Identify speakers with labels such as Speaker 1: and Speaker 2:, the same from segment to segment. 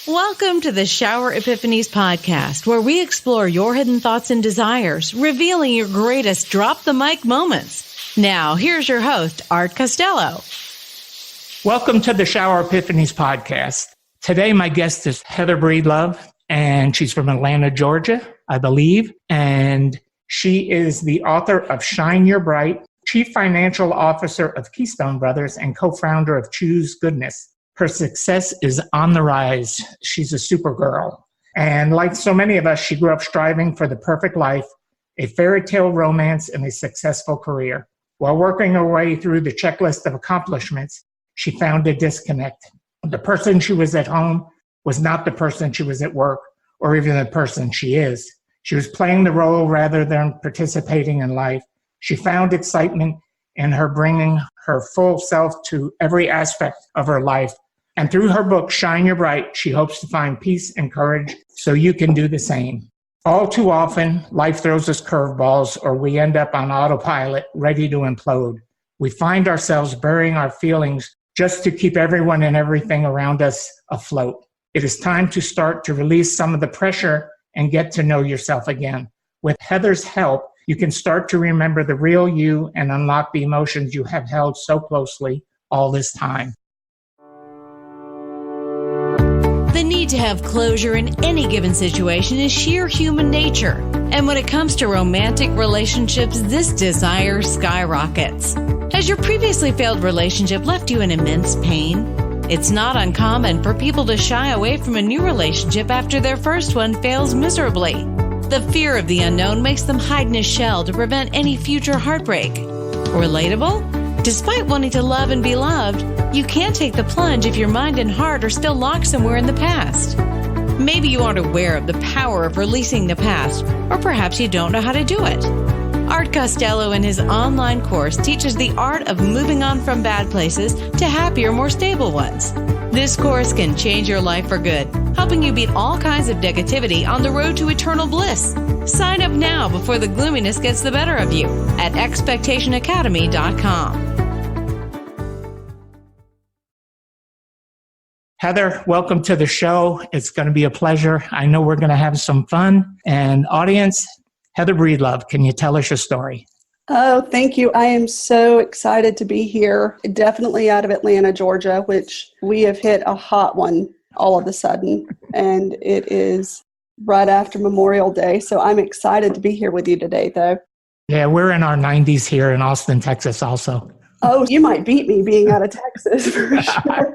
Speaker 1: Welcome to the Shower Epiphanies podcast, where we explore your hidden thoughts and desires, revealing your greatest drop the mic moments. Now, here's your host, Art Costello.
Speaker 2: Welcome to the Shower Epiphanies podcast. Today, my guest is Heather Breedlove, and she's from Atlanta, Georgia, I believe. And she is the author of Shine Your Bright, Chief Financial Officer of Keyston Brothers, and co-founder of Choose Goodness. Her success is on the rise. She's a super girl. And like so many of us, she grew up striving for the perfect life, a fairy tale romance, and a successful career. While working her way through the checklist of accomplishments, she found a disconnect. The person she was at home was not the person she was at work, or even the person she is. She was playing the role rather than participating in life. She found excitement in her bringing her full self to every aspect of her life. And through her book, Shine Your Bright, she hopes to find peace and courage so you can do the same. All too often, life throws us curveballs, or we end up on autopilot, ready to implode. We find ourselves burying our feelings just to keep everyone and everything around us afloat. It is time to start to release some of the pressure and get to know yourself again. With Heather's help, you can start to remember the real you and unlock the emotions you have held so closely all this time.
Speaker 1: The need to have closure in any given situation is sheer human nature. And when it comes to romantic relationships, this desire skyrockets. Has your previously failed relationship left you in immense pain? It's not uncommon for people to shy away from a new relationship after their first one fails miserably. The fear of the unknown makes them hide in a shell to prevent any future heartbreak. Relatable? Despite wanting to love and be loved, you can't take the plunge if your mind and heart are still locked somewhere in the past. Maybe you aren't aware of the power of releasing the past, or perhaps you don't know how to do it. Art Costello in his online course teaches the art of moving on from bad places to happier, more stable ones. This course can change your life for good, helping you beat all kinds of negativity on the road to eternal bliss. Sign up now before the gloominess gets the better of you at expectationacademy.com.
Speaker 2: Heather, welcome to the show. It's going to be a pleasure. I know we're going to have some fun. And audience, Heather Breedlove, can you tell us your story?
Speaker 3: Oh, thank you. I am so excited to be here. Definitely out of Atlanta, Georgia, which we have hit a hot one all of a sudden. And it is right after Memorial Day. So I'm excited to be here with you today, though.
Speaker 2: Yeah, we're in our 90s here in Austin, Texas also.
Speaker 3: Oh, you might beat me being out of Texas for sure.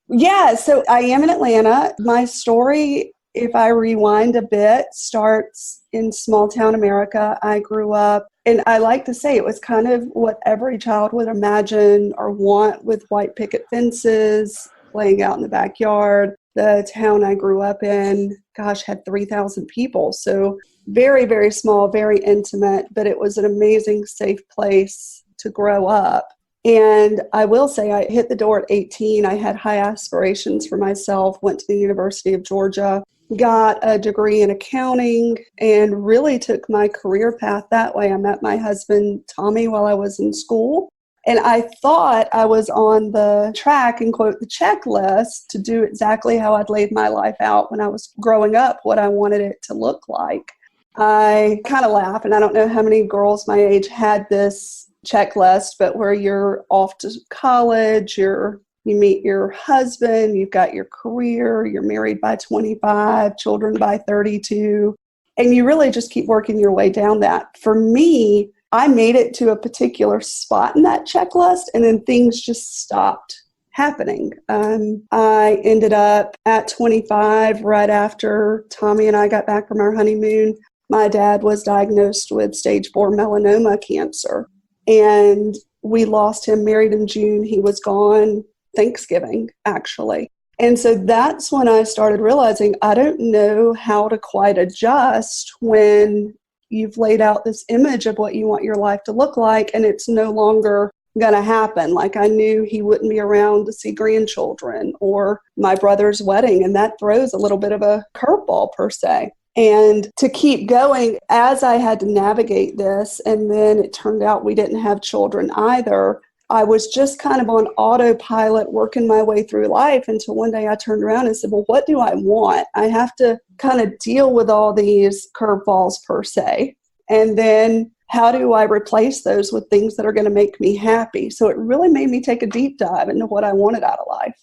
Speaker 3: Yeah, so I am in Atlanta. My story, if I rewind a bit, starts in small town America. I grew up, and I like to say it was kind of what every child would imagine or want, with white picket fences, playing out in the backyard. The town I grew up in, had 3,000 people. So very, very small, very intimate, but it was an amazing, safe place to grow up. And I will say I hit the door at 18. I had high aspirations for myself, went to the University of Georgia, got a degree in accounting, and really took my career path that way. I met my husband, Tommy, while I was in school. And I thought I was on the track and, quote, the checklist to do exactly how I'd laid my life out when I was growing up, what I wanted it to look like. I kind of laugh, and I don't know how many girls my age had this checklist, but where you're off to college, you meet your husband, you've got your career, you're married by 25, children by 32, and you really just keep working your way down that. For me, I made it to a particular spot in that checklist, and then things just stopped happening. I ended up at 25, right after Tommy and I got back from our honeymoon. My dad was diagnosed with stage 4 melanoma cancer. And we lost him, married in June. He was gone Thanksgiving, actually. And so that's when I started realizing I don't know how to quite adjust when you've laid out this image of what you want your life to look like, and it's no longer going to happen. Like, I knew he wouldn't be around to see grandchildren or my brother's wedding, and that throws a little bit of a curveball per se. And to keep going, as I had to navigate this, and then it turned out we didn't have children either, I was just kind of on autopilot working my way through life until one day I turned around and said, well, what do I want? I have to kind of deal with all these curveballs per se. And then how do I replace those with things that are going to make me happy? So it really made me take a deep dive into what I wanted out of life.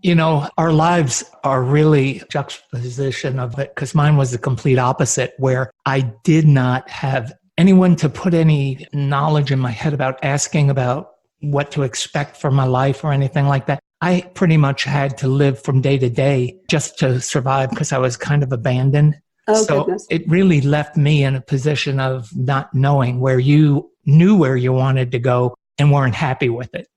Speaker 2: You know, our lives are really juxtaposition of it, because mine was the complete opposite, where I did not have anyone to put any knowledge in my head about asking about what to expect from my life or anything like that. I pretty much had to live from day to day just to survive because I was kind of abandoned.
Speaker 3: Oh,
Speaker 2: so
Speaker 3: goodness.
Speaker 2: It really left me in a position of not knowing, where you knew where you wanted to go and weren't happy with it.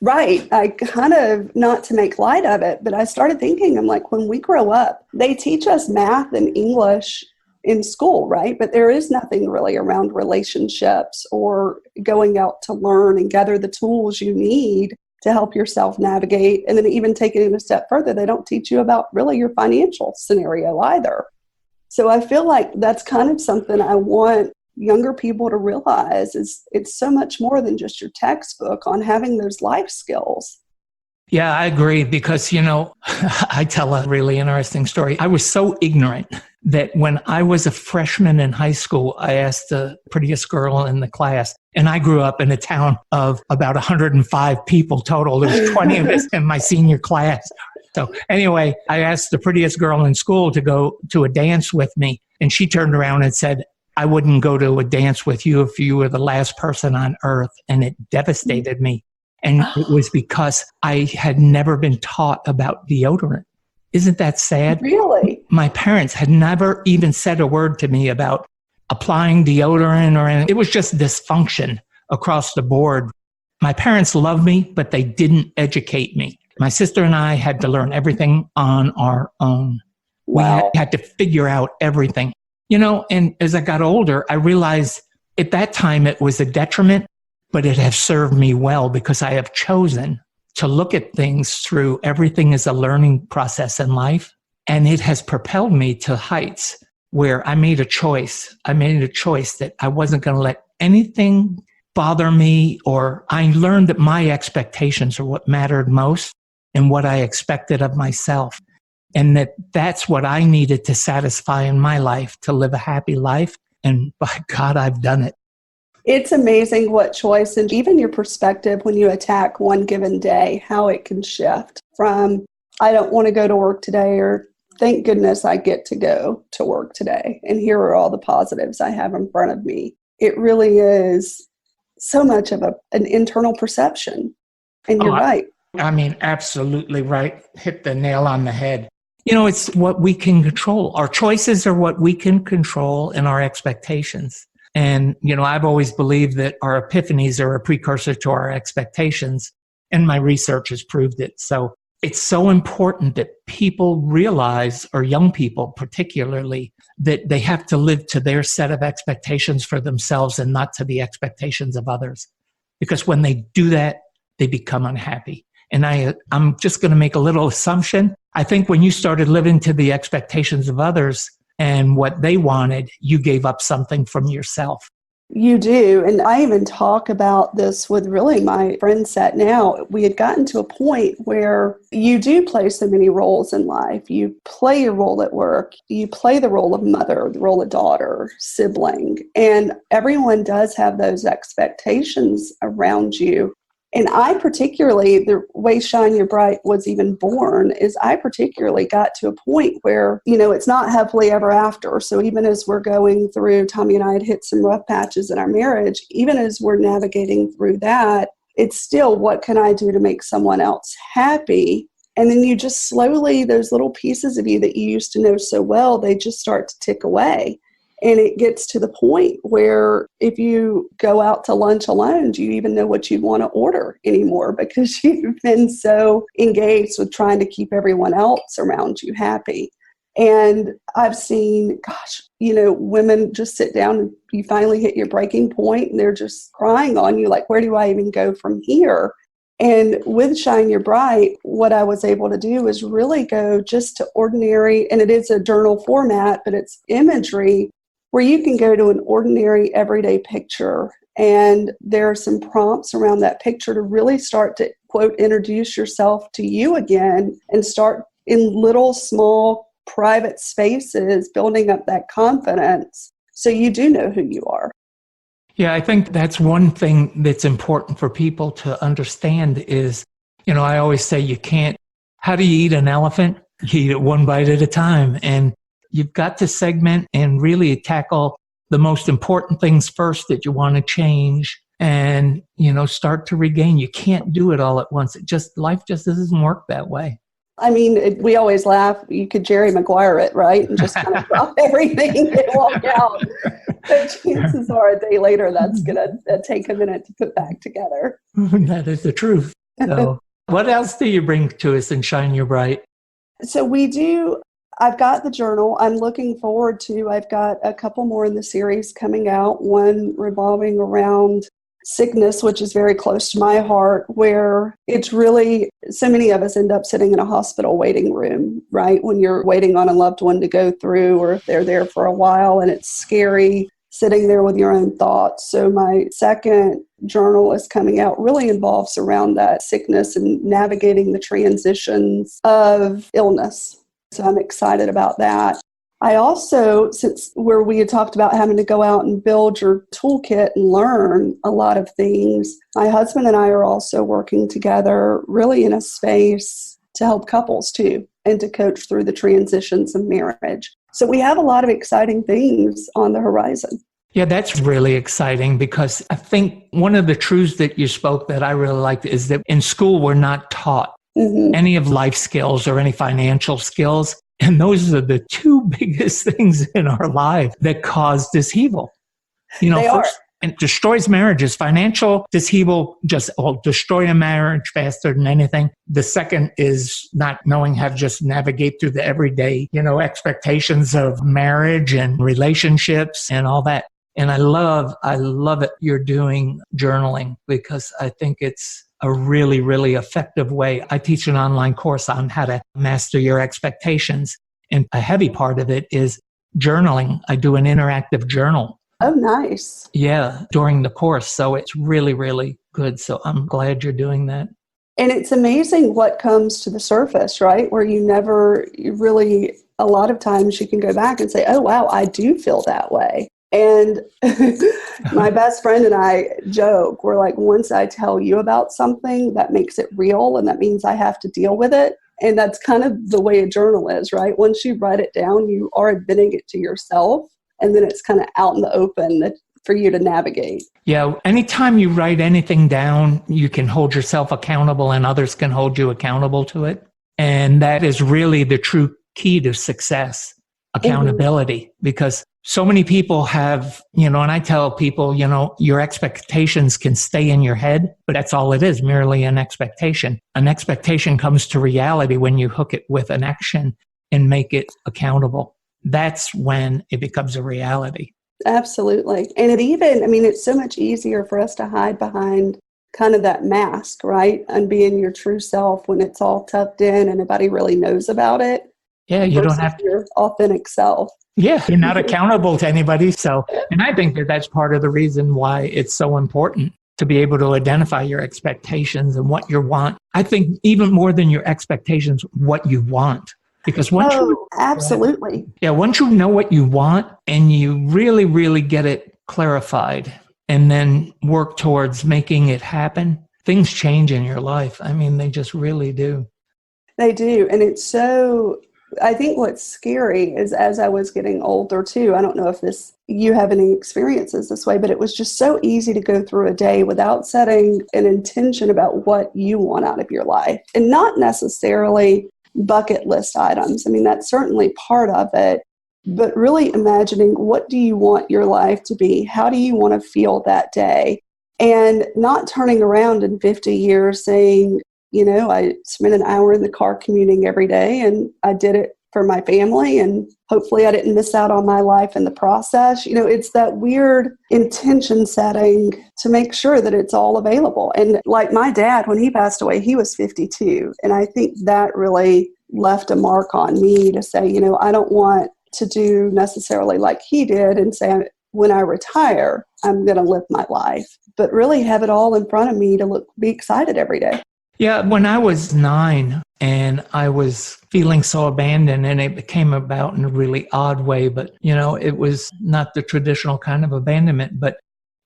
Speaker 3: Right. I kind of, not to make light of it, but I started thinking, I'm like, when we grow up, they teach us math and English in school, right? But there is nothing really around relationships or going out to learn and gather the tools you need to help yourself navigate. And then even taking it a step further, they don't teach you about really your financial scenario either. So I feel like that's kind of something I want younger people to realize, is it's so much more than just your textbook on having those life skills.
Speaker 2: Yeah, I agree, because, you know, I tell a really interesting story. I was so ignorant that when I was a freshman in high school, I asked the prettiest girl in the class, and I grew up in a town of about 105 people total. There was 20 of us in my senior class. So anyway, I asked the prettiest girl in school to go to a dance with me, and she turned around and said, I wouldn't go to a dance with you if you were the last person on earth. And it devastated me. And it was because I had never been taught about deodorant. Isn't that sad?
Speaker 3: Really?
Speaker 2: My parents had never even said a word to me about applying deodorant or anything. It was just dysfunction across the board. My parents loved me, but they didn't educate me. My sister and I had to learn everything on our own.
Speaker 3: Wow.
Speaker 2: We had to figure out everything. You know, and as I got older, I realized at that time it was a detriment, but it has served me well, because I have chosen to look at things through everything as a learning process in life. And it has propelled me to heights where I made a choice. I made a choice that I wasn't going to let anything bother me, or I learned that my expectations are what mattered most and what I expected of myself. And that's what I needed to satisfy in my life to live a happy life. And by God, I've done it.
Speaker 3: It's amazing what choice and even your perspective when you attack one given day, how it can shift from, I don't want to go to work today, or thank goodness I get to go to work today. And here are all the positives I have in front of me. It really is so much of an internal perception. And you're right.
Speaker 2: I mean, absolutely right. Hit the nail on the head. You know, it's what we can control. Our choices are what we can control, and our expectations. And, you know, I've always believed that our epiphanies are a precursor to our expectations, and my research has proved it. So it's so important that people realize, or young people particularly, that they have to live to their set of expectations for themselves and not to the expectations of others. Because when they do that, they become unhappy. And I'm just going to make a little assumption. I think when you started living to the expectations of others and what they wanted, you gave up something from yourself.
Speaker 3: You do. And I even talk about this with really my friend set now. We had gotten to a point where you do play so many roles in life. You play your role at work. You play the role of mother, the role of daughter, sibling. And everyone does have those expectations around you. And I particularly, the way Shine Your Bright was even born, is I particularly got to a point where, you know, it's not happily ever after. So even as we're going through, Tommy and I had hit some rough patches in our marriage, even as we're navigating through that, it's still, what can I do to make someone else happy? And then you just slowly, those little pieces of you that you used to know so well, they just start to tick away. And it gets to the point where if you go out to lunch alone, do you even know what you want to order anymore? Because you've been so engaged with trying to keep everyone else around you happy. And I've seen, you know, women just sit down and you finally hit your breaking point and they're just crying on you, like, where do I even go from here? And with Shine Your Bright, what I was able to do is really go just to ordinary, and it is a journal format, but it's imagery, where you can go to an ordinary everyday picture And there are some prompts around that picture to really start to, quote, introduce yourself to you again and start in little, small, private spaces, building up that confidence so you do know who you are.
Speaker 2: Yeah, I think that's one thing that's important for people to understand is, I always say how do you eat an elephant? You eat it one bite at a time. And you've got to segment and really tackle the most important things first that you want to change and, start to regain. You can't do it all at once. Life just doesn't work that way.
Speaker 3: I mean, we always laugh. You could Jerry Maguire it, right? And just kind of drop everything and walk out. But chances are a day later, that's going to take a minute to put back together.
Speaker 2: That is the truth. So what else do you bring to us in Shine Your Bright?
Speaker 3: So I've got the journal I'm looking forward to. I've got a couple more in the series coming out, one revolving around sickness, which is very close to my heart, where it's really, so many of us end up sitting in a hospital waiting room, right? When you're waiting on a loved one to go through, or if they're there for a while, and it's scary sitting there with your own thoughts. So my second journal is coming out, really involves around that sickness and navigating the transitions of illness. So I'm excited about that. I also, since where we had talked about having to go out and build your toolkit and learn a lot of things, my husband and I are also working together really in a space to help couples too, and to coach through the transitions of marriage. So we have a lot of exciting things on the horizon.
Speaker 2: Yeah, that's really exciting because I think one of the truths that you spoke that I really liked is that in school we're not taught any of life skills or any financial skills. And those are the two biggest things in our life that cause dishevel. And destroys marriages. Financial dishevel just will destroy a marriage faster than anything. The second is not knowing how to just navigate through the everyday, expectations of marriage and relationships and all that. And I love it you're doing journaling because I think it's a really, really effective way. I teach an online course on how to master your expectations. And a heavy part of it is journaling. I do an interactive journal.
Speaker 3: Oh, nice.
Speaker 2: Yeah, during the course. So it's really, really good. So I'm glad you're doing that.
Speaker 3: And it's amazing what comes to the surface, right? Where you really, a lot of times you can go back and say, oh, wow, I do feel that way. And my best friend and I joke, we're like, once I tell you about something, that makes it real, and that means I have to deal with it. And that's kind of the way a journal is, right? Once you write it down, you are admitting it to yourself, and then it's kind of out in the open for you to navigate.
Speaker 2: Yeah, anytime you write anything down, you can hold yourself accountable and others can hold you accountable to it. And that is really the true key to success, accountability, because so many people have, and I tell people, your expectations can stay in your head, but that's all it is, merely an expectation. An expectation comes to reality when you hook it with an action and make it accountable. That's when it becomes a reality.
Speaker 3: Absolutely. And it's so much easier for us to hide behind kind of that mask, right? And being your true self when it's all tucked in and nobody really knows about it.
Speaker 2: Yeah, you don't have
Speaker 3: your authentic self.
Speaker 2: Yeah, you're not accountable to anybody. So, and I think that that's part of the reason why it's so important to be able to identify your expectations and what you want. I think even more than your expectations, what you want. Because once
Speaker 3: absolutely.
Speaker 2: Once you know what you want and you really, really get it clarified and then work towards making it happen, things change in your life. They just really do.
Speaker 3: They do. And it's so, I think what's scary is as I was getting older too, I don't know if you have any experiences this way, but it was just so easy to go through a day without setting an intention about what you want out of your life, and not necessarily bucket list items. That's certainly part of it, but really imagining, what do you want your life to be? How do you want to feel that day? And not turning around in 50 years saying, I spent an hour in the car commuting every day and I did it for my family and hopefully I didn't miss out on my life in the process. It's that weird intention setting to make sure that it's all available. And like my dad, when he passed away, he was 52. And I think that really left a mark on me to say, I don't want to do necessarily like he did and say, when I retire, I'm going to live my life, but really have it all in front of me to be excited every day.
Speaker 2: Yeah, when I was 9 and I was feeling so abandoned, and it came about in a really odd way, but it was not the traditional kind of abandonment. But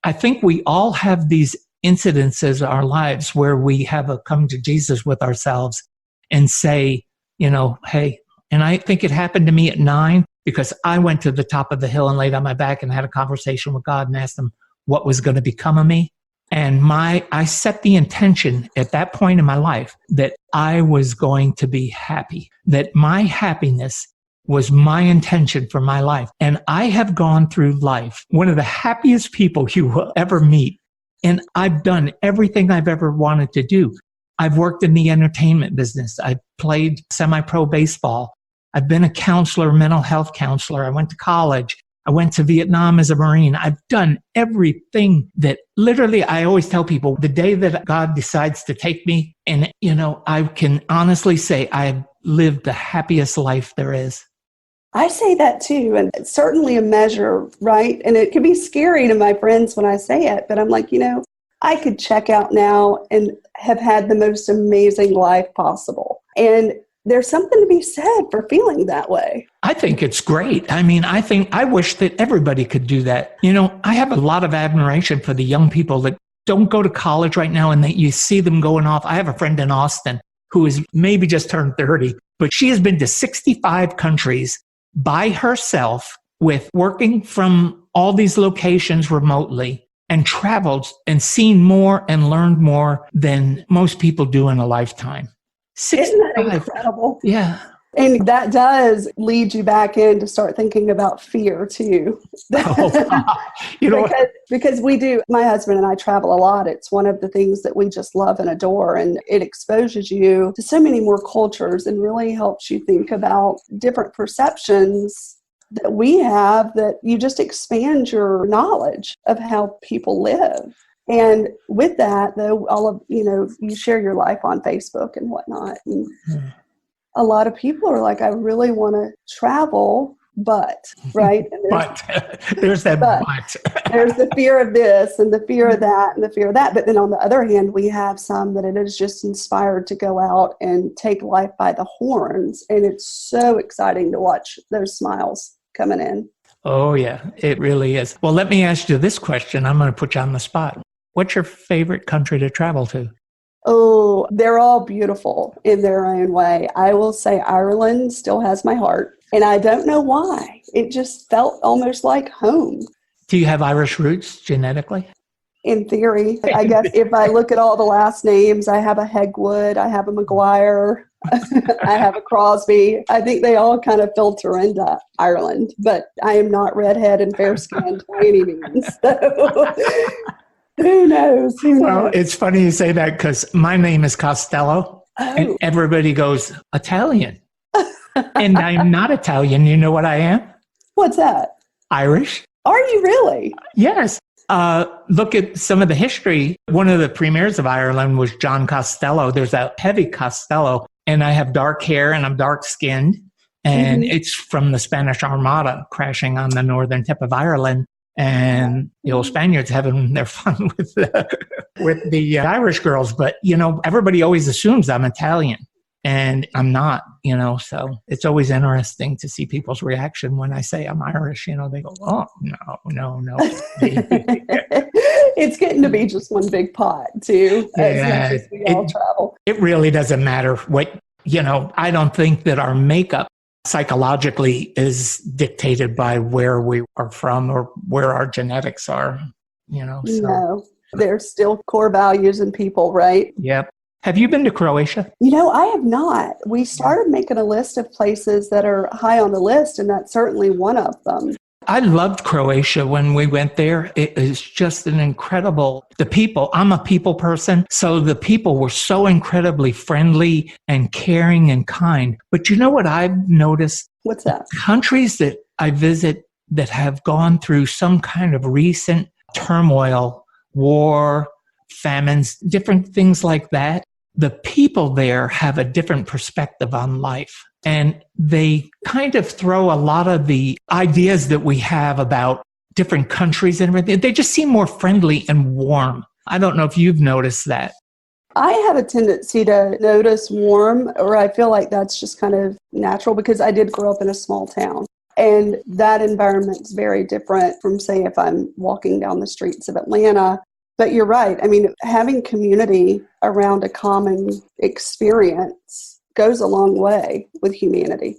Speaker 2: I think we all have these incidences in our lives where we have a come to Jesus with ourselves and say, hey, and I think it happened to me at 9 because I went to the top of the hill and laid on my back and had a conversation with God and asked him what was going to become of me. And I set the intention at that point in my life that I was going to be happy, that my happiness was my intention for my life. And I have gone through life, one of the happiest people you will ever meet. And I've done everything I've ever wanted to do. I've worked in the entertainment business. I've played semi-pro baseball. I've been a counselor, mental health counselor. I went to college. I went to Vietnam as a Marine. I've done everything that literally I always tell people the day that God decides to take me, and, I can honestly say I've lived the happiest life there is.
Speaker 3: I say that too. And it's certainly a measure, right? And it can be scary to my friends when I say it, but I'm like, I could check out now and have had the most amazing life possible. And there's something to be said for feeling that way.
Speaker 2: I think it's great. I wish that everybody could do that. I have a lot of admiration for the young people that don't go to college right now and that you see them going off. I have a friend in Austin who is maybe just turned 30, but she has been to 65 countries by herself with working from all these locations remotely and traveled and seen more and learned more than most people do in a lifetime. 65.
Speaker 3: Isn't that incredible?
Speaker 2: Yeah.
Speaker 3: And that does lead you back in to start thinking about fear too. Because we do, my husband and I travel a lot. It's one of the things that we just love and adore. And it exposes you to so many more cultures and really helps you think about different perceptions that we have, that you just expand your knowledge of how people live. And with that, though, all of, you share your life on Facebook and whatnot. And a lot of people are like, I really want to travel, but, right? And
Speaker 2: there's that but.
Speaker 3: There's the fear of this and the fear of that and the fear of that. But then on the other hand, we have some that it is just inspired to go out and take life by the horns. And it's so exciting to watch those smiles coming in.
Speaker 2: Oh, yeah, it really is. Well, let me ask you this question. I'm going to put you on the spot. What's your favorite country to travel to?
Speaker 3: Oh, they're all beautiful in their own way. I will say Ireland still has my heart, and I don't know why. It just felt almost like home.
Speaker 2: Do you have Irish roots genetically?
Speaker 3: In theory. I guess if I look at all the last names, I have a Hegwood, I have a McGuire, I have a Crosby. I think they all kind of filter into Ireland, but I am not redhead and fair-skinned by any means. So who knows?
Speaker 2: Well, it's funny you say that because my name is Costello, and everybody goes, Italian. And I'm not Italian. You know what I am?
Speaker 3: What's that?
Speaker 2: Irish.
Speaker 3: Are you really?
Speaker 2: Yes. Look at some of the history. One of the premiers of Ireland was John Costello. There's a heavy Costello, and I have dark hair and I'm dark skinned. And it's from the Spanish Armada crashing on the northern tip of Ireland. And the old Spaniards having their fun with the Irish girls. But, everybody always assumes I'm Italian. And I'm not, so it's always interesting to see people's reaction when I say I'm Irish. They go, oh, no.
Speaker 3: It's getting to be just one big pot, too, as much as we all travel.
Speaker 2: It really doesn't matter what, I don't think that our makeup psychologically is dictated by where we are from or where our genetics are, So.
Speaker 3: No, there's still core values in people, right?
Speaker 2: Yep. Have you been to Croatia?
Speaker 3: I have not. We started making a list of places that are high on the list, and that's certainly one of them.
Speaker 2: I loved Croatia when we went there. It is just the people, I'm a people person, so the people were so incredibly friendly and caring and kind. But you know what I've noticed?
Speaker 3: What's that?
Speaker 2: Countries that I visit that have gone through some kind of recent turmoil, war, famines, different things like that. The people there have a different perspective on life. And they kind of throw a lot of the ideas that we have about different countries and everything, they just seem more friendly and warm. I don't know if you've noticed that.
Speaker 3: I have a tendency to notice warm, or I feel like that's just kind of natural because I did grow up in a small town. And that environment's very different from, say, if I'm walking down the streets of Atlanta. But you're right. I mean, having community around a common experience goes a long way with humanity.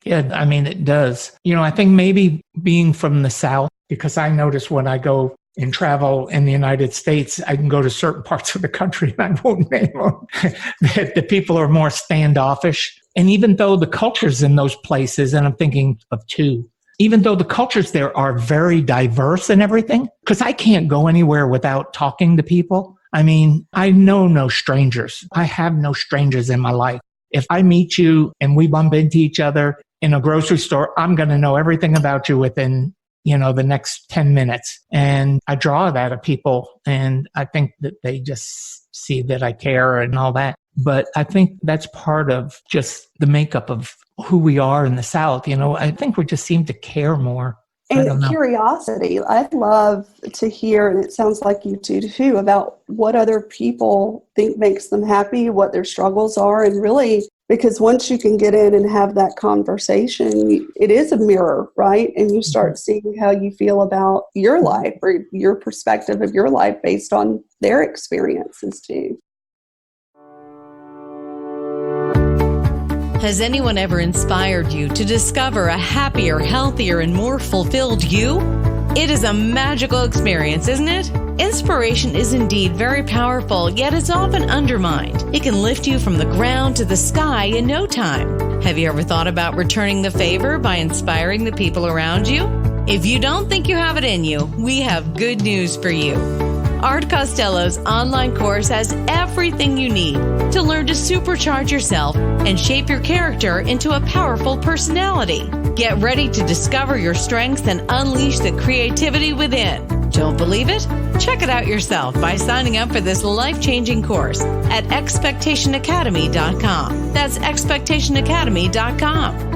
Speaker 2: Yeah, I mean, it does. I think maybe being from the South, because I notice when I go and travel in the United States, I can go to certain parts of the country, and I won't name them, that the people are more standoffish. And even though the cultures in those places, and I'm thinking of two, even though the cultures there are very diverse and everything, because I can't go anywhere without talking to people. I mean, I know no strangers. I have no strangers in my life. If I meet you and we bump into each other in a grocery store, I'm going to know everything about you within the next 10 minutes. And I draw that of people, and I think that they just see that I care and all that. But I think that's part of just the makeup of who we are in the South. I think we just seem to care more.
Speaker 3: And curiosity. I'd love to hear, and it sounds like you do too, about what other people think makes them happy, what their struggles are, and really, because once you can get in and have that conversation, it is a mirror, right? And you start seeing how you feel about your life or your perspective of your life based on their experiences too.
Speaker 1: Has anyone ever inspired you to discover a happier, healthier, and more fulfilled you? It is a magical experience, isn't it? Inspiration is indeed very powerful, yet it's often undermined. It can lift you from the ground to the sky in no time. Have you ever thought about returning the favor by inspiring the people around you? If you don't think you have it in you, we have good news for you. Art Costello's online course has everything you need to learn to supercharge yourself and shape your character into a powerful personality. Get ready to discover your strengths and unleash the creativity within. Don't believe it? Check it out yourself by signing up for this life-changing course at expectationacademy.com. That's expectationacademy.com.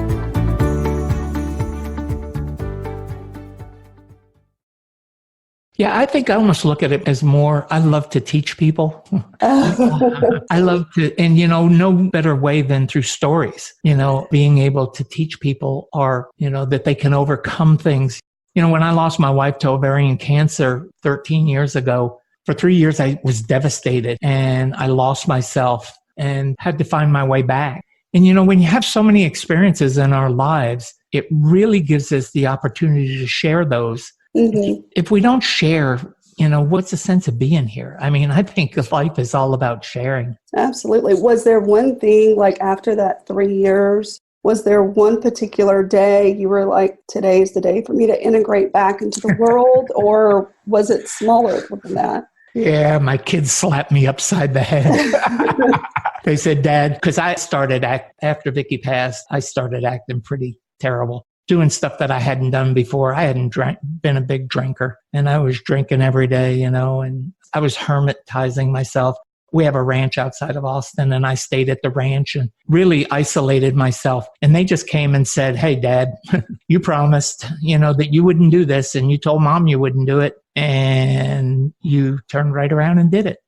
Speaker 2: Yeah, I think I almost look at it as more, I love to teach people. I love to, and no better way than through stories, being able to teach people that they can overcome things. When I lost my wife to ovarian cancer 13 years ago, for 3 years, I was devastated and I lost myself and had to find my way back. And, when you have so many experiences in our lives, it really gives us the opportunity to share those. Mm-hmm. If we don't share, what's the sense of being here? I mean, I think life is all about sharing.
Speaker 3: Absolutely. Was there one thing, like after that 3 years, was there one particular day you were like, today's the day for me to integrate back into the world? Or was it smaller than that?
Speaker 2: Yeah, my kids slapped me upside the head. They said, Dad, because I started after Vicky passed, I started acting pretty terrible, doing stuff that I hadn't done before. I hadn't been a big drinker, and I was drinking every day, and I was hermitizing myself. We have a ranch outside of Austin, and I stayed at the ranch and really isolated myself. And they just came and said, hey, Dad, you promised, that you wouldn't do this, and you told Mom you wouldn't do it, and you turned right around and did it.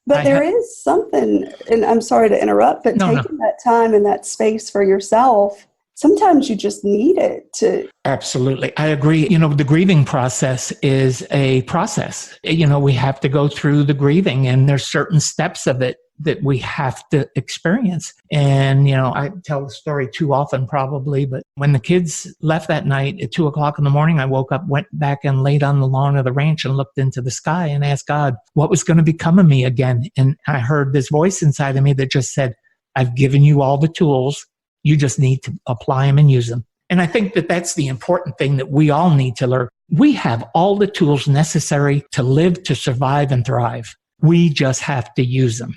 Speaker 2: But
Speaker 3: there is something, and I'm sorry to interrupt, but taking that time and that space for yourself, sometimes you just need it to.
Speaker 2: Absolutely. I agree. The grieving process is a process. We have to go through the grieving, and there's certain steps of it that we have to experience. And, I tell the story too often probably, but when the kids left that night at 2:00 in the morning, I woke up, went back and laid on the lawn of the ranch and looked into the sky and asked God, what was going to become of me again? And I heard this voice inside of me that just said, I've given you all the tools. You just need to apply them and use them. And I think that that's the important thing that we all need to learn. We have all the tools necessary to live, to survive, and thrive. We just have to use them.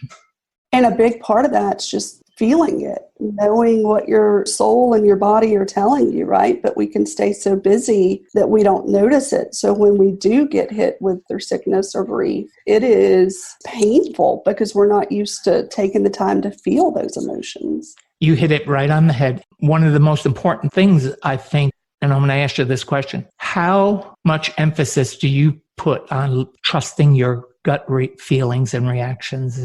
Speaker 3: And a big part of that's just feeling it, knowing what your soul and your body are telling you, right? But we can stay so busy that we don't notice it. So when we do get hit with their sickness or grief, it is painful because we're not used to taking the time to feel those emotions.
Speaker 2: You hit it right on the head. One of the most important things, I think, and I'm going to ask you this question. How much emphasis do you put on trusting your gut feelings and reactions?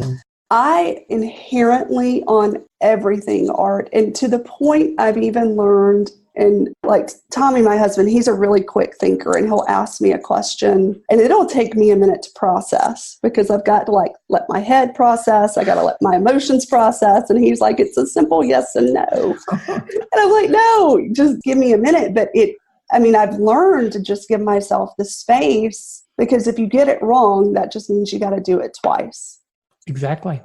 Speaker 3: I inherently on everything, Art. And to the point I've even learned, and like Tommy, my husband, he's a really quick thinker, and he'll ask me a question and it'll take me a minute to process because I've got to like let my head process. I got to let my emotions process. And he's like, it's a simple yes and no. And I'm like, no, just give me a minute. But I've learned to just give myself the space, because if you get it wrong, that just means you got to do it twice.
Speaker 2: Exactly.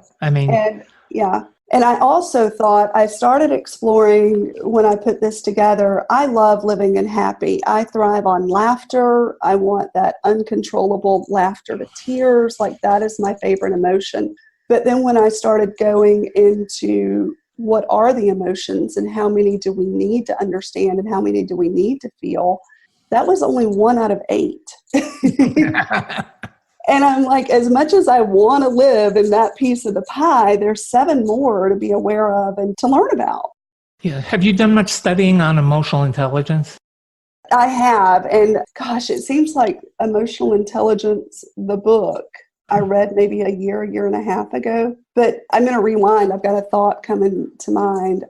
Speaker 3: And I also thought, I started exploring when I put this together, I love living and happy. I thrive on laughter. I want that uncontrollable laughter to tears. Like that is my favorite emotion. But then when I started going into what are the emotions and how many do we need to understand and how many do we need to feel, that was only 1 out of 8. And I'm like, as much as I want to live in that piece of the pie, there's 7 more to be aware of and to learn about.
Speaker 2: Yeah. Have you done much studying on emotional intelligence?
Speaker 3: I have. And gosh, it seems like Emotional Intelligence, the book, I read maybe a year and a half ago. But I'm going to rewind. I've got a thought coming to mind.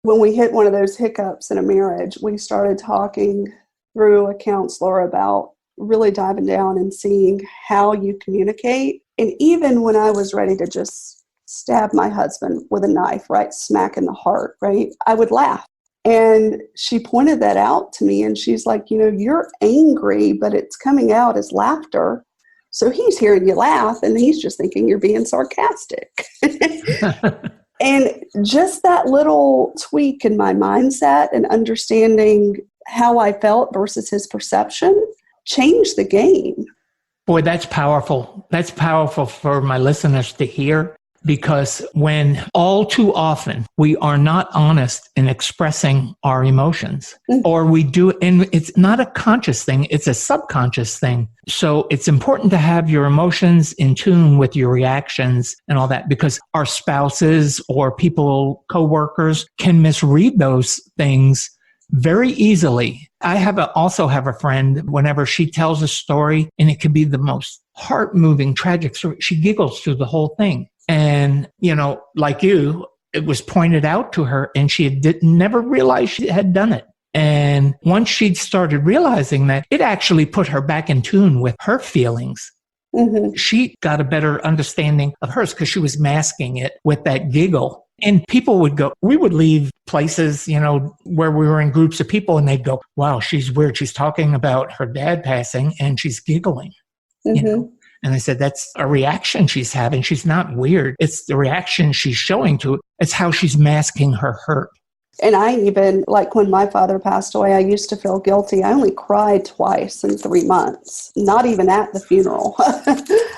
Speaker 3: When we hit one of those hiccups in a marriage, we started talking through a counselor about really diving down and seeing how you communicate. And even when I was ready to just stab my husband with a knife, right, smack in the heart, right, I would laugh. And she pointed that out to me and she's like, you're angry, but it's coming out as laughter. So he's hearing you laugh and he's just thinking you're being sarcastic. And just that little tweak in my mindset and understanding how I felt versus his perception changed the game.
Speaker 2: Boy, that's powerful. That's powerful for my listeners to hear, because when all too often we are not honest in expressing our emotions, or we do, and it's not a conscious thing, it's a subconscious thing. So it's important to have your emotions in tune with your reactions and all that, because our spouses or people, coworkers can misread those things very easily. I also have a friend, whenever she tells a story, and it can be the most heart-moving, tragic story, she giggles through the whole thing. And, like you, it was pointed out to her and she never realized she had done it. And once she'd started realizing that, it actually put her back in tune with her feelings. Mm-hmm. She got a better understanding of hers because she was masking it with that giggle. And people we would leave places, where we were in groups of people and they'd go, wow, she's weird. She's talking about her dad passing and she's giggling,
Speaker 3: Mm-hmm.
Speaker 2: And I said, that's a reaction she's having. She's not weird. It's the reaction she's showing to it. It's how she's masking her hurt.
Speaker 3: And I even, like when my father passed away, I used to feel guilty. I only cried twice in 3 months, not even at the funeral.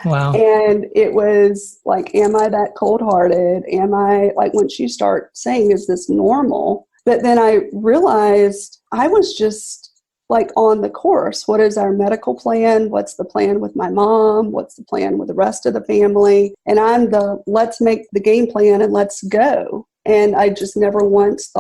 Speaker 2: Wow.
Speaker 3: And it was like, am I that cold-hearted? Am I, like, once you start saying, is this normal? But then I realized I was just like on the course. What is our medical plan? What's the plan with my mom? What's the plan with the rest of the family? And I'm let's make the game plan and let's go. And I just never once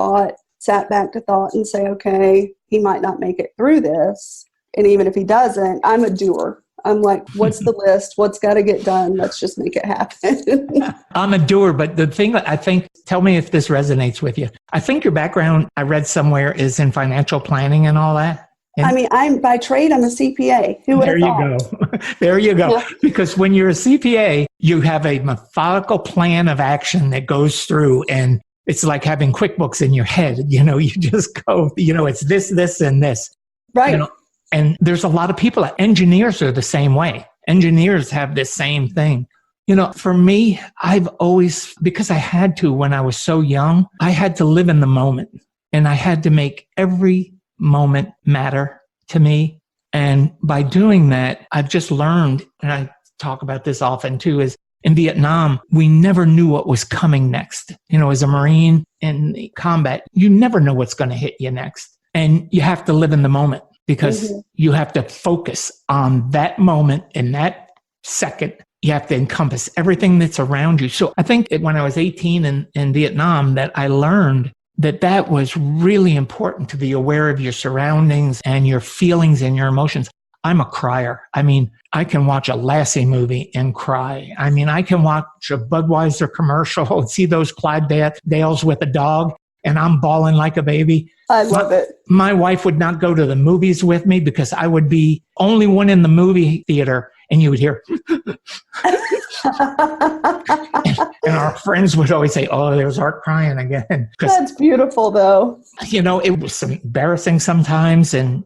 Speaker 3: sat back to thought and say, okay, he might not make it through this. And even if he doesn't, I'm a doer. I'm like, what's the list? What's got to get done? Let's just make it happen.
Speaker 2: I'm a doer, but the thing that I think, tell me if this resonates with you. I think your background, I read somewhere, is in financial planning and all that. And
Speaker 3: I'm by trade, I'm a CPA. Who would have thought?
Speaker 2: There you go.
Speaker 3: Yeah.
Speaker 2: Because when you're a CPA, you have a methodical plan of action that goes through, and it's like having QuickBooks in your head. You just go, it's this, and this.
Speaker 3: Right.
Speaker 2: And there's a lot of people, engineers are the same way. Engineers have this same thing. For me, I've always, because I had to when I was so young, I had to live in the moment, and I had to make every moment matter to me. And by doing that, I've just learned, and I talk about this often too, is in Vietnam, we never knew what was coming next. As a Marine in combat, you never know what's going to hit you next. And you have to live in the moment, because you have to focus on that moment in that second. You have to encompass everything that's around you. So I think when I was 18 in Vietnam, that I learned that was really important to be aware of your surroundings and your feelings and your emotions. I'm a crier. I mean, I can watch a Lassie movie and cry. I mean, I can watch a Budweiser commercial and see those Clydesdales with a dog, and I'm bawling like a baby.
Speaker 3: I love it.
Speaker 2: My wife would not go to the movies with me because I would be only one in the movie theater, and you would hear. And our friends would always say, "Oh, there's Art crying again."
Speaker 3: That's beautiful, though.
Speaker 2: It was embarrassing sometimes, and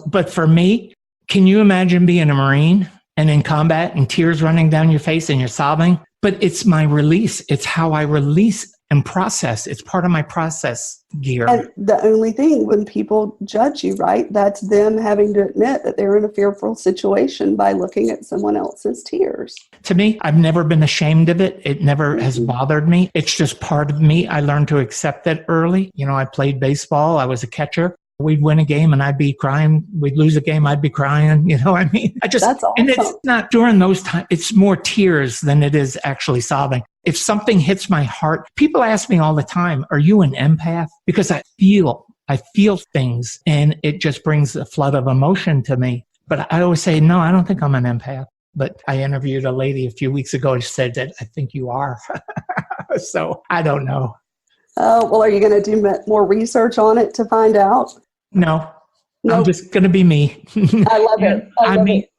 Speaker 2: but for me, can you imagine being a Marine and in combat and tears running down your face and you're sobbing? But it's my release. It's how I release and process. It's part of my process gear.
Speaker 3: And the only thing, when people judge you, right, that's them having to admit that they're in a fearful situation by looking at someone else's tears.
Speaker 2: To me, I've never been ashamed of it. It never has bothered me. It's just part of me. I learned to accept it early. I played baseball. I was a catcher. We'd win a game and I'd be crying. We'd lose a game, I'd be crying. That's awesome. And it's not during those times. It's more tears than it is actually sobbing. If something hits my heart, people ask me all the time, "Are you an empath?" Because I feel things, and it just brings a flood of emotion to me. But I always say, no, I don't think I'm an empath. But I interviewed a lady a few weeks ago and said that I think you are. So I don't know.
Speaker 3: Oh, well, are you going to do more research on it to find out?
Speaker 2: No, I'm just going to be me.
Speaker 3: I love it. I love it.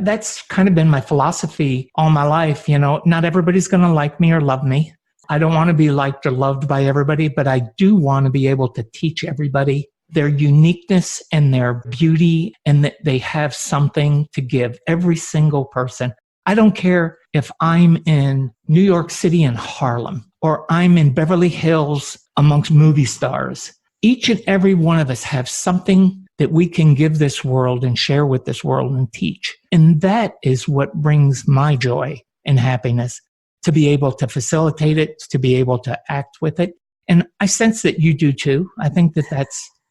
Speaker 2: That's kind of been my philosophy all my life. Not everybody's going to like me or love me. I don't want to be liked or loved by everybody, but I do want to be able to teach everybody their uniqueness and their beauty, and that they have something to give. Every single person. I don't care if I'm in New York City and Harlem, or I'm in Beverly Hills amongst movie stars. Each and every one of us have something that we can give this world and share with this world and teach. And that is what brings my joy and happiness, to be able to facilitate it, to be able to act with it. And I sense that you do too. I think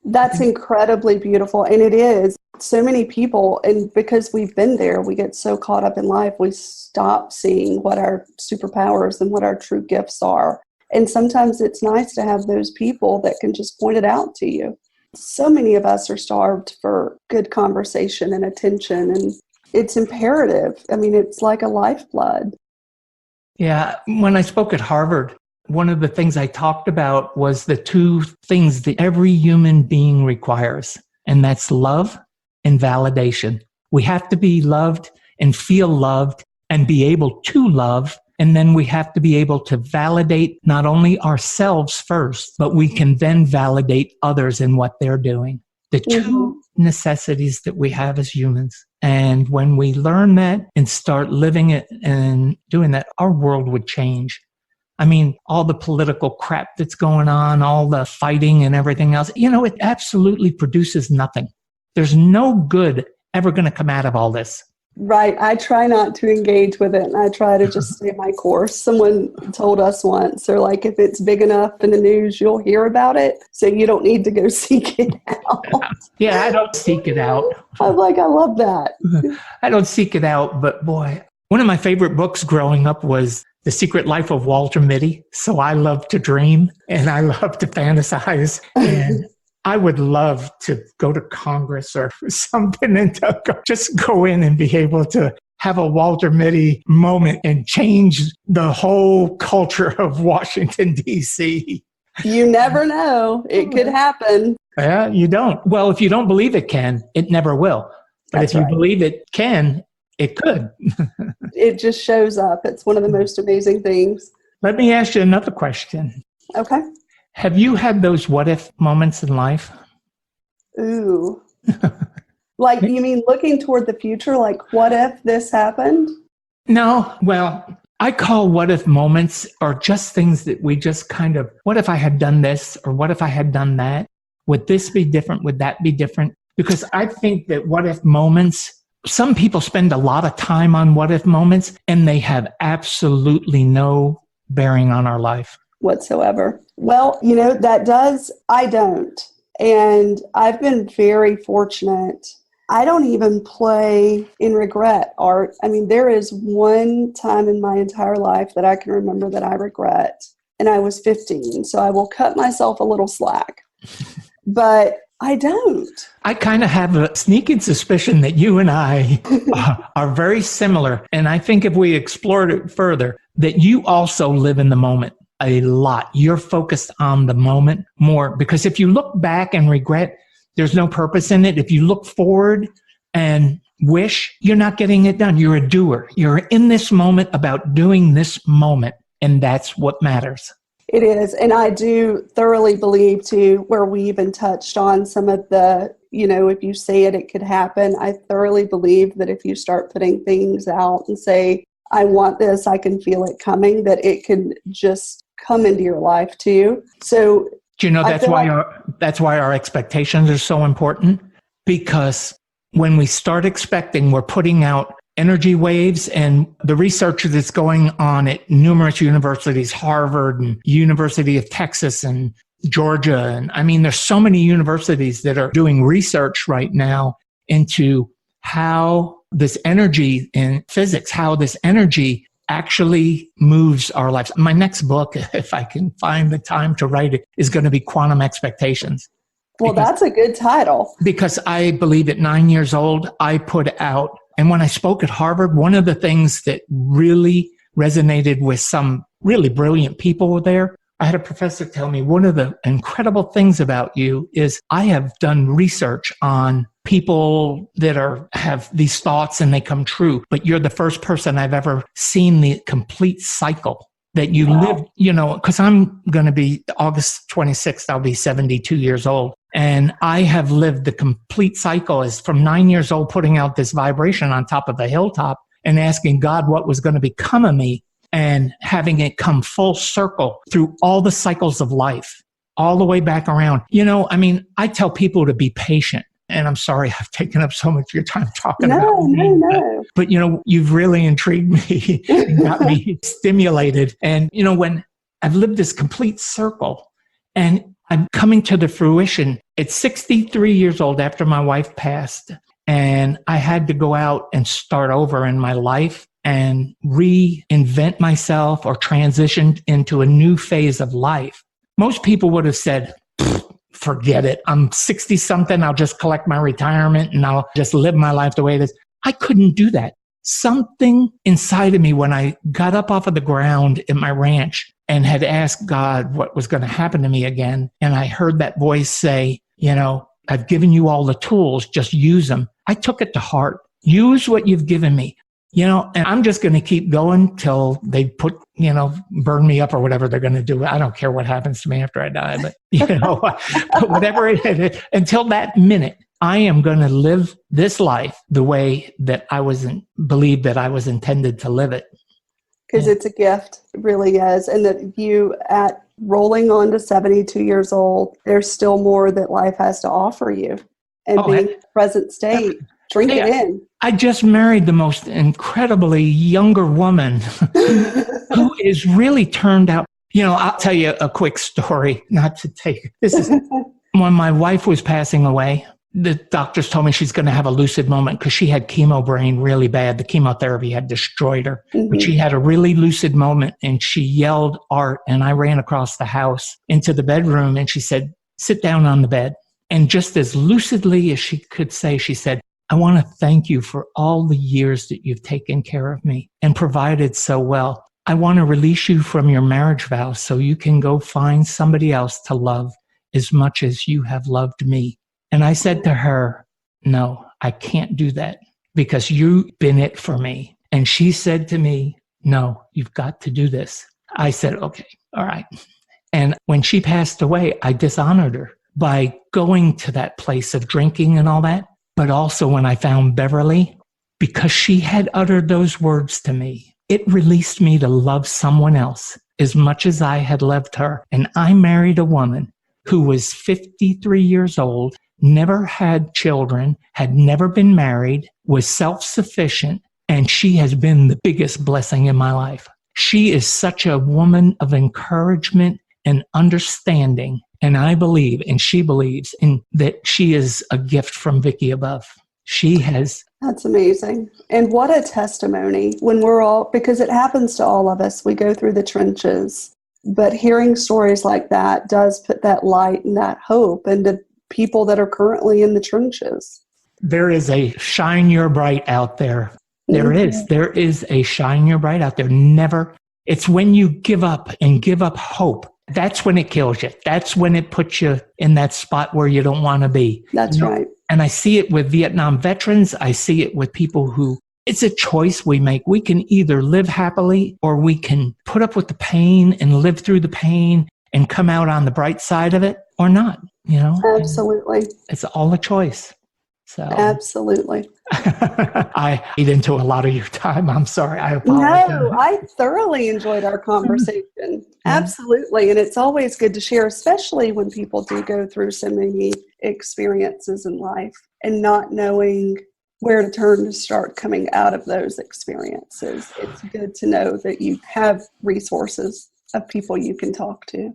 Speaker 2: that's
Speaker 3: incredibly beautiful. And it is. So many people, and because we've been there, we get so caught up in life, we stop seeing what our superpowers and what our true gifts are. And sometimes it's nice to have those people that can just point it out to you. So many of us are starved for good conversation and attention, and it's imperative. I mean, it's like a lifeblood.
Speaker 2: Yeah. When I spoke at Harvard, one of the things I talked about was the two things that every human being requires, and that's love and validation. We have to be loved and feel loved and be able to love. And then we have to be able to validate not only ourselves first, but we can then validate others in what they're doing. The two necessities that we have as humans. And when we learn that and start living it and doing that, our world would change. I mean, all the political crap that's going on, all the fighting and everything else, it absolutely produces nothing. There's no good ever going to come out of all this.
Speaker 3: Right. I try not to engage with it, and I try to just stay my course. Someone told us once, they're like, if it's big enough in the news, you'll hear about it. So you don't need to go seek it out.
Speaker 2: Yeah, I don't seek it out.
Speaker 3: I'm like, I love that.
Speaker 2: I don't seek it out, but boy, one of my favorite books growing up was The Secret Life of Walter Mitty. So I love to dream and I love to fantasize, and I would love to go to Congress or something and just go in and be able to have a Walter Mitty moment and change the whole culture of Washington, D.C.
Speaker 3: You never know. It could happen.
Speaker 2: Yeah, you don't. Well, if you don't believe it can, it never will. But if you believe it can, it could.
Speaker 3: It just shows up. It's one of the most amazing things.
Speaker 2: Let me ask you another question.
Speaker 3: Okay.
Speaker 2: Have you had those what-if moments in life?
Speaker 3: Ooh. Like, you mean looking toward the future? Like, what if this happened?
Speaker 2: No. Well, I call what-if moments are just things that we just kind of, what if I had done this? Or what if I had done that? Would this be different? Would that be different? Because I think that what-if moments, some people spend a lot of time on what-if moments, and they have absolutely no bearing on our life
Speaker 3: whatsoever. Well, I don't. And I've been very fortunate. I don't even play in regret, Art. I mean, there is one time in my entire life that I can remember that I regret. and I was 15. So I will cut myself a little slack. But I don't.
Speaker 2: I kind of have a sneaking suspicion that you and I are very similar. And I think if we explored it further, that you also live in the moment a lot. You're focused on the moment more, because if you look back and regret, there's no purpose in it. If you look forward and wish, you're not getting it done. You're a doer. You're in this moment about doing this moment. And that's what matters.
Speaker 3: It is. And I do thoroughly believe, too, where we even touched on some of the, if you say it, it could happen. I thoroughly believe that if you start putting things out and say, I want this, I can feel it coming, that it can just come into your life, too. So,
Speaker 2: do you know that's why our expectations are so important? Because when we start expecting, we're putting out energy waves, and the research that's going on at numerous universities, Harvard and University of Texas and Georgia. And I mean, there's so many universities that are doing research right now into how this energy in physics, how this energy actually moves our lives. My next book, if I can find the time to write it, is going to be Quantum Expectations.
Speaker 3: Well, that's a good title.
Speaker 2: Because I believe at 9 years old, I put out, and when I spoke at Harvard, one of the things that really resonated with some really brilliant people there, I had a professor tell me, one of the incredible things about you is I have done research on people that have these thoughts and they come true, but you're the first person I've ever seen the complete cycle that you lived, because I'm going to be August 26th, I'll be 72 years old. And I have lived the complete cycle as from 9 years old, putting out this vibration on top of a hilltop and asking God what was going to become of me, and having it come full circle through all the cycles of life, all the way back around. I tell people to be patient. And I'm sorry I've taken up so much of your time talking about me.
Speaker 3: No.
Speaker 2: But, you've really intrigued me and got me stimulated. And, when I've lived this complete circle and I'm coming to the fruition at 63 years old after my wife passed, and I had to go out and start over in my life and reinvent myself or transition into a new phase of life. Most people would have said, forget it. I'm 60 something. I'll just collect my retirement and I'll just live my life the way it is. I couldn't do that. Something inside of me, when I got up off of the ground at my ranch and had asked God what was going to happen to me again, and I heard that voice say, I've given you all the tools, just use them. I took it to heart. Use what you've given me. And I'm just going to keep going till they burn me up or whatever they're going to do. I don't care what happens to me after I die, but, but whatever it is, until that minute, I am going to live this life the way that believed that I was intended to live it.
Speaker 3: Because it's a gift. It really is. And that you, at rolling on to 72 years old, there's still more that life has to offer you. And being in the present state, drink it in.
Speaker 2: I just married the most incredibly younger woman who is really turned out. I'll tell you a quick story, this is when my wife was passing away. The doctors told me she's going to have a lucid moment because she had chemo brain really bad. The chemotherapy had destroyed her. Mm-hmm. But she had a really lucid moment and she yelled art, and I ran across the house into the bedroom and she said, sit down on the bed. And just as lucidly as she could say, she said, I want to thank you for all the years that you've taken care of me and provided so well. I want to release you from your marriage vows so you can go find somebody else to love as much as you have loved me. And I said to her, no, I can't do that because you've been it for me. And she said to me, no, you've got to do this. I said, okay, all right. And when she passed away, I dishonored her by going to that place of drinking and all that. But also when I found Beverly, because she had uttered those words to me, it released me to love someone else as much as I had loved her. And I married a woman who was 53 years old, never had children, had never been married, was self-sufficient, and she has been the biggest blessing in my life. She is such a woman of encouragement and understanding. And I believe, and she believes, in that she is a gift from Vicky above. She has.
Speaker 3: That's amazing. And what a testimony when we're all, because it happens to all of us. We go through the trenches. But hearing stories like that does put that light and that hope into people that are currently in the trenches.
Speaker 2: There is a shine your bright out there. There is a shine your bright out there. Never. It's when you give up and give up hope. That's when it kills you. That's when it puts you in that spot where you don't want to be.
Speaker 3: That's right.
Speaker 2: And I see it with Vietnam veterans. I see it with people who, it's a choice we make. We can either live happily or we can put up with the pain and live through the pain and come out on the bright side of it or not,
Speaker 3: Absolutely.
Speaker 2: And it's all a choice. So
Speaker 3: absolutely.
Speaker 2: I eat into a lot of your time. I'm sorry. I apologize.
Speaker 3: No, I thoroughly enjoyed our conversation. Absolutely. And it's always good to share, especially when people do go through so many experiences in life and not knowing where to turn to start coming out of those experiences. It's good to know that you have resources of people you can talk to.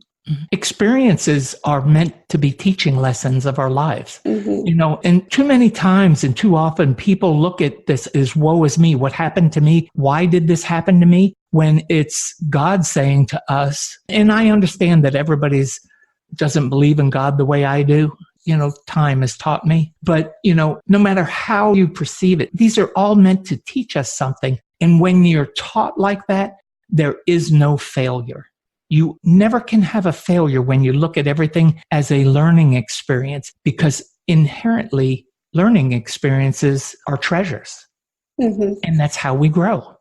Speaker 2: Experiences are meant to be teaching lessons of our lives.
Speaker 3: Mm-hmm.
Speaker 2: And too many times and too often people look at this as woe is me. What happened to me? Why did this happen to me? When it's God saying to us, and I understand that everybody's doesn't believe in God the way I do. Time has taught me. But, no matter how you perceive it, these are all meant to teach us something. And when you're taught like that, there is no failure. You never can have a failure when you look at everything as a learning experience, because inherently learning experiences are treasures.
Speaker 3: Mm-hmm.
Speaker 2: And that's how we grow.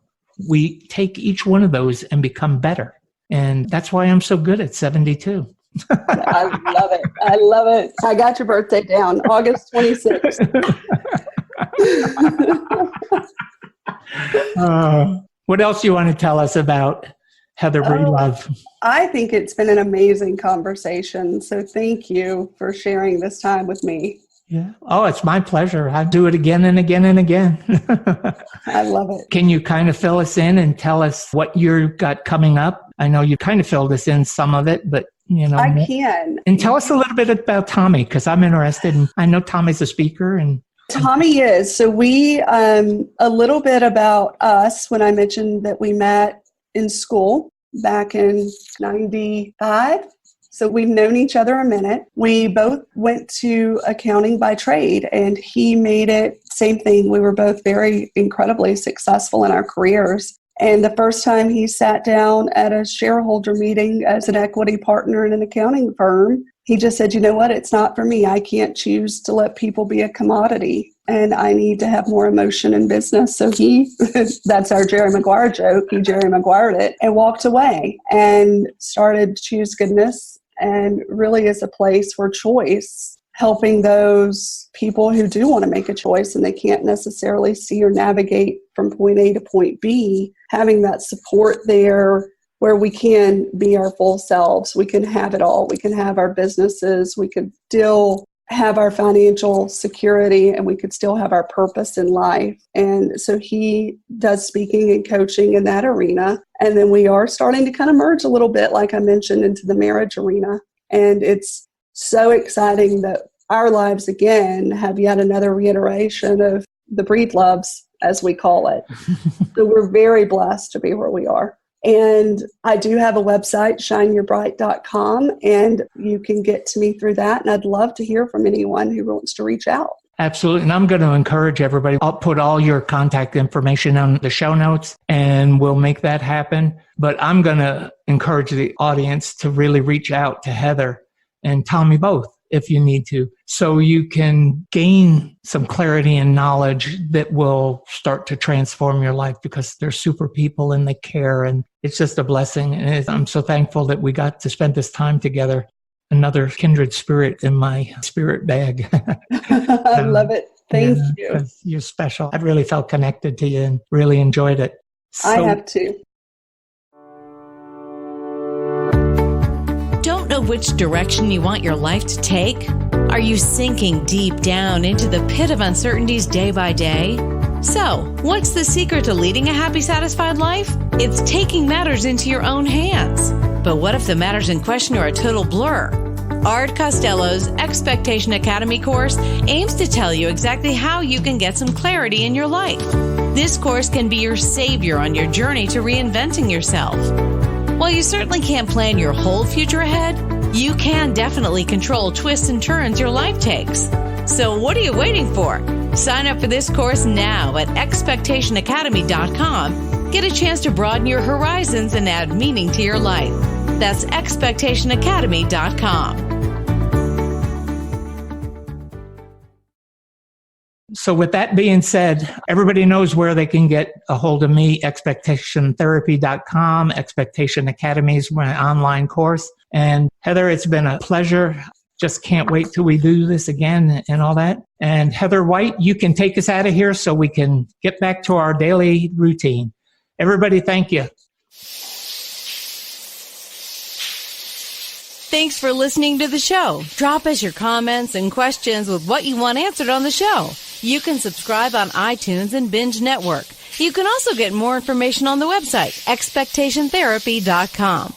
Speaker 2: We take each one of those and become better. And that's why I'm so good at 72.
Speaker 3: I love it. I love it. I got your birthday down, August 26th.
Speaker 2: What else do you want to tell us about Heather Breedlove?
Speaker 3: I think it's been an amazing conversation. So thank you for sharing this time with me.
Speaker 2: Yeah. Oh, it's my pleasure. I do it again and again and again.
Speaker 3: I love it.
Speaker 2: Can you kind of fill us in and tell us what you've got coming up? I know you kind of filled us in some of it, but
Speaker 3: I can.
Speaker 2: And tell us a little bit about Tommy, because I'm interested. And I know Tommy's a speaker. And
Speaker 3: Tommy is. So we, a little bit about us when I mentioned that we met in school back in 95. So we've known each other a minute. We both went to accounting by trade, and he made it, same thing. We were both very incredibly successful in our careers. And the first time he sat down at a shareholder meeting as an equity partner in an accounting firm, he just said, you know what, it's not for me. I can't choose to let people be a commodity, and I need to have more emotion in business. So he, that's our Jerry Maguire joke, he Jerry Maguired it and walked away and started Choose Goodness, and really is a place for choice, helping those people who do want to make a choice and they can't necessarily see or navigate from point A to point B, having that support there where we can be our full selves. We can have it all. We can have our businesses. We could still have our financial security, and we could still have our purpose in life. And so he does speaking and coaching in that arena. And then we are starting to kind of merge a little bit, like I mentioned, into the marriage arena. And it's so exciting that our lives, again, have yet another reiteration of the Breedloves, as we call it. So we're very blessed to be where we are. And I do have a website, shineyourbright.com, and you can get to me through that. And I'd love to hear from anyone who wants to reach out.
Speaker 2: Absolutely. And I'm going to encourage everybody. I'll put all your contact information on the show notes, and we'll make that happen. But I'm going to encourage the audience to really reach out to Heather and Tommy both, if you need to, so you can gain some clarity and knowledge that will start to transform your life, because they're super people and they care, and it's just a blessing. And I'm so thankful that we got to spend this time together. Another kindred spirit in my spirit bag.
Speaker 3: I love it. Thank you.
Speaker 2: You're special. I really felt connected to you and really enjoyed it.
Speaker 3: I have too.
Speaker 1: Don't know which direction you want your life to take? Are you sinking deep down into the pit of uncertainties day by day? So, what's the secret to leading a happy, satisfied life? It's taking matters into your own hands. But what if the matters in question are a total blur? Art Costello's Expectation Academy course aims to tell you exactly how you can get some clarity in your life. This course can be your savior on your journey to reinventing yourself. While you certainly can't plan your whole future ahead, you can definitely control twists and turns your life takes. So what are you waiting for? Sign up for this course now at expectationacademy.com. Get a chance to broaden your horizons and add meaning to your life. That's expectationacademy.com.
Speaker 2: So with that being said, everybody knows where they can get a hold of me, expectationtherapy.com. Expectation Academy is my online course. And Heather, it's been a pleasure. Just can't wait till we do this again and all that. And Heather White, you can take us out of here so we can get back to our daily routine. Everybody, thank you.
Speaker 1: Thanks for listening to the show. Drop us your comments and questions with what you want answered on the show. You can subscribe on iTunes and Binge Network. You can also get more information on the website, expectationtherapy.com.